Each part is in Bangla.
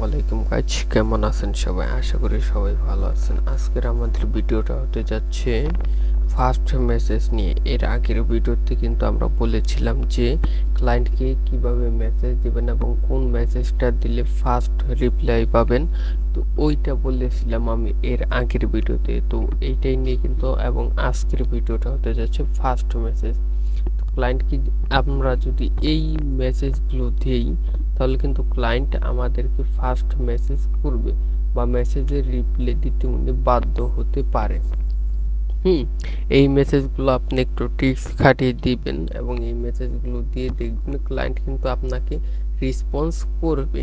আলাইকুম গাইজ, কেমন আছেন সবাই? আশা করি সবাই ভালো আছেন। আজকের আমাদের ভিডিওটা হতে যাচ্ছে ফার্স্ট মেসেজ নিয়ে। এর আগের ভিডিওতে কিন্তু আমরা বলেছিলাম যে ক্লায়েন্টকে কিভাবে মেসেজ দিবেন এবং কোন মেসেজটা দিলে ফার্স্ট রিপ্লাই পাবেন। তো ওইটা বলেছিলাম আমি এর আগের ভিডিওতে। তো এইটাই নিয়ে কিন্তু এবং আজকের ভিডিওটা হতে যাচ্ছে ফার্স্ট মেসেজ। ক্লায়েন্টকে আমরা যদি এই মেসেজগুলো দিই তাহলে কিন্তু ক্লায়েন্ট আমাদেরকে ফার্স্ট মেসেজ করবে বা মেসেজের রিপ্লাই দিতে উনি বাধ্য হতে পারে। এই মেসেজগুলো আপনি একটু ট্রিক্স খাটিয়ে দিবেন এবং এই মেসেজগুলো দিয়ে দেখবেন ক্লায়েন্ট কিন্তু আপনাকে রেসপন্স করবে।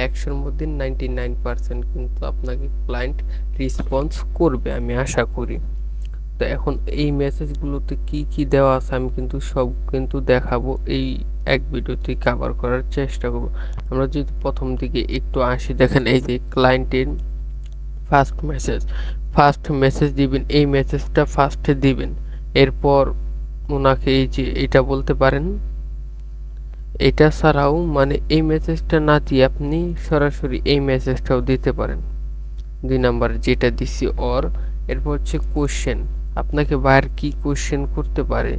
100-র মধ্যে 99% কিন্তু আপনাকে ক্লায়েন্ট রেসপন্স করবে, আমি আশা করি। তো এখন এই মেসেজগুলোতে কি কি দেওয়া আছে আমি কিন্তু সব কিন্তু দেখাবো, এই এক ভিডিওতে কভার করার চেষ্টা করব। আমরা যদি প্রথম দিকে একটু আসি, দেখেন এই যে ক্লায়েন্টের ফার্স্ট মেসেজ দিবেন, এই মেসেজটা ফার্স্টে দিবেন। এরপর ওনাকে এই যে এটা বলতে পারেন। এটা ছাড়াও মানে এই মেসেজটা না দিয়ে আপনি সরাসরি এই মেসেজটাও দিতে পারেন, 2 নাম্বার যেটা দিছি অর। এরপর হচ্ছে কোশ্চেন, আপনাকে বাইরে কি কোশ্চেন করতে পারে।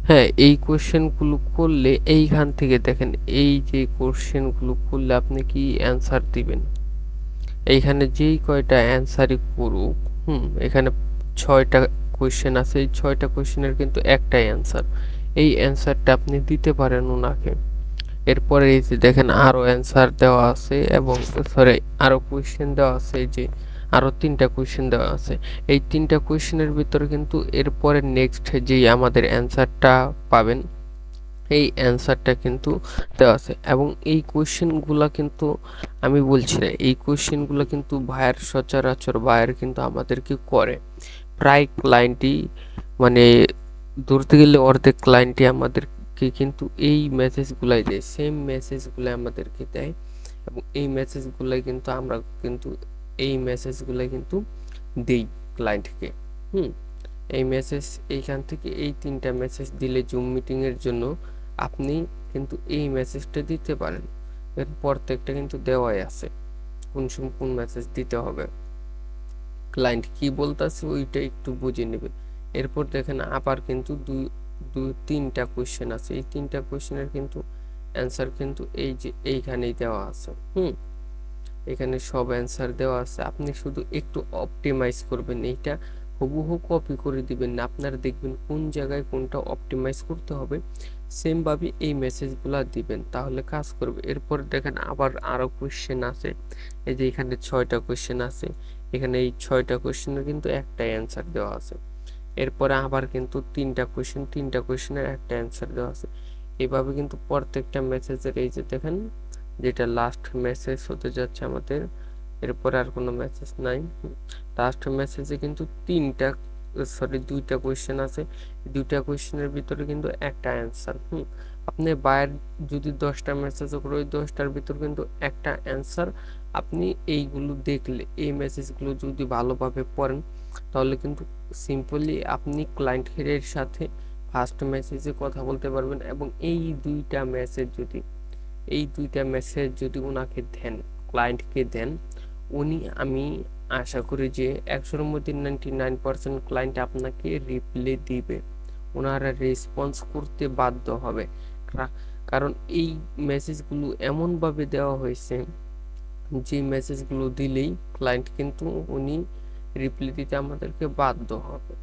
হ্যাঁ, এই কোশ্চেনগুলো করলে এইখান থেকে দেখেন এই যে কোশ্চেনগুলো করলে আপনি কি অ্যান্সার দিবেন। এইখানে যেই কয়টা অ্যান্সারই করুক, এখানে 6টা কোশ্চেন আছে, এই 6টা কোশ্চেনের কিন্তু একটাই অ্যান্সার। এই অ্যান্সারটা আপনি দিতে পারেন ওনাকে। এরপরে এই যে দেখেন আরো অ্যান্সার দেওয়া আছে এবং সরি আরো কোশ্চেন দেওয়া আছে, এই যে আরো 3টা কোশ্চেন দেওয়া আছে। এই 3টা কোশ্চেনের ভিতরে কিন্তু এরপরে নেক্সট যেই আমাদের অ্যান্সারটা পাবেন এই অ্যান্সারটা কিন্তু দেওয়া আছে। এবং এই কোশ্চেনগুলো কিন্তু আমি বলছি না, এই কোশ্চেনগুলো কিন্তু ভাইয়ের সচরাচর ভাইয়ের কিন্তু আমাদেরকে করে প্রায় ক্লায়েন্টই, মানে ধরতে গেলে অর্ধেক ক্লায়েন্টই আমাদেরকে কিন্তু এই মেসেজগুলাই দেয়, সেম মেসেজগুলাই আমাদেরকে দেয়। এবং এই মেসেজগুলাই কিন্তু আমরা কিন্তু এই মেসেজগুলাই কিন্তু দেই ক্লায়েন্টকে। হুম এই মেসেজ এইখান থেকে এই 3টা মেসেজ দিলে জুম মিটিং এর জন্য আপনি কিন্তু এই মেসেজটা দিতে পারেন। এর প্রত্যেকটা কিন্তু দেওয়াই আছে কোন সময় কোন মেসেজ দিতে হবে, ক্লায়েন্ট কি বলতেছে ওইটা একটু বুঝে নেবেন। এরপর দেখেন আবার কিন্তু 3টা কোশ্চেন আছে, এই 3টা কোশ্চেনের কিন্তু অ্যান্সার কিন্তু এই যে এইখানেই দেওয়া আছে। এখানে সব অ্যান্সার দেওয়া আছে, আপনি শুধু একটু অপটিমাইজ করবেন, এইটা হুবহু কপি করে দিবেন না, আপনারা দেখবেন কোন জায়গায় কোনটা অপটিমাইজ করতে হবে, সেম ভাবে এই মেসেজগুলো দিবেন, তাহলে কাজ করবে। এরপর দেখেন আবার আরো কোশ্চেন আছে, এই যে এখানে 6টা কোশ্চেন আছে, এখানে এই 6টা কোশ্চেনের কিন্তু একটা অ্যান্সার দেওয়া আছে। এরপরে আবার কিন্তু 3টা কোশ্চেন, 3টা কোশ্চেনের একটা অ্যান্সার দেওয়া আছে। এইভাবে কিন্তু প্রত্যেকটা মেসেজের এই যে দেখেন যেটা লাস্ট মেসেজ হতে যাচ্ছে আমাদের, এরপরে আর কোনো মেসেজ নাই। লাস্ট মেসেজে কিন্তু 2টা কোশ্চেন আছে, 2টা কোশ্চেনের ভিতরে কিন্তু একটা অ্যান্সার। আপনি বাইর যদি 10টা মেসেজ করে ওই 10টার ভিতর কিন্তু একটা অ্যান্সার। আপনি এইগুলো দেখলে এই মেসেজগুলো যদি ভালোভাবে পড়েন তাহলে কিন্তু সিম্পলি আপনি ক্লায়েন্টের সাথে ফার্স্ট মেসেজে কথা বলতে পারবেন। এবং এই দুইটা মেসেজ যদি ওনাকে দেন, ক্লায়েন্টকে দেন, উনি আমি আশা করি যে 100-র মধ্যে 99% ক্লায়েন্ট আপনাকে রিপ্লাই দিবে, ওনারা রেসপন্স করতে বাধ্য হবে। কারণ এই মেসেজগুলো এমনভাবে দেওয়া হয়েছে যে মেসেজগুলো দিলেই ক্লায়েন্ট কিন্তু উনি রিপ্লাই দিতে আমাদেরকে বাধ্য হবে।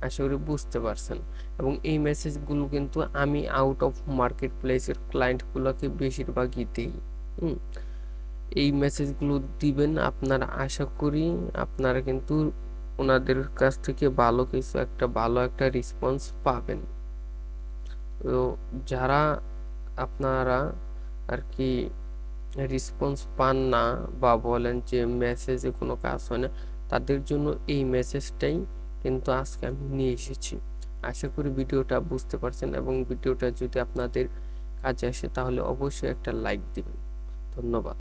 আশা করি বুঝতে পারছেন। এবং এই মেসেজগুলো কিন্তু আমি আউট অফ মার্কেট প্লেসের ক্লায়েন্টগুলোকে বেশিরভাগই দিই। এই মেসেজগুলো দিবেন আপনারা, আশা করি আপনারা কিন্তু ওনাদের কাছ থেকে ভালো একটা রেসপন্স পাবেন। তো যারা আপনারা আর কি রেসপন্স পান না বা বলেন যে মেসেজে কোনো কাজ হয় না, তাদের জন্য এই মেসেজটাই কিন্তু আজকে আমি নিয়ে এসেছি। আশা করি ভিডিওটা বুঝতে পারছেন এবং ভিডিওটা যদি আপনাদের কাজে আসে তাহলে অবশ্যই একটা লাইক দিবেন। ধন্যবাদ।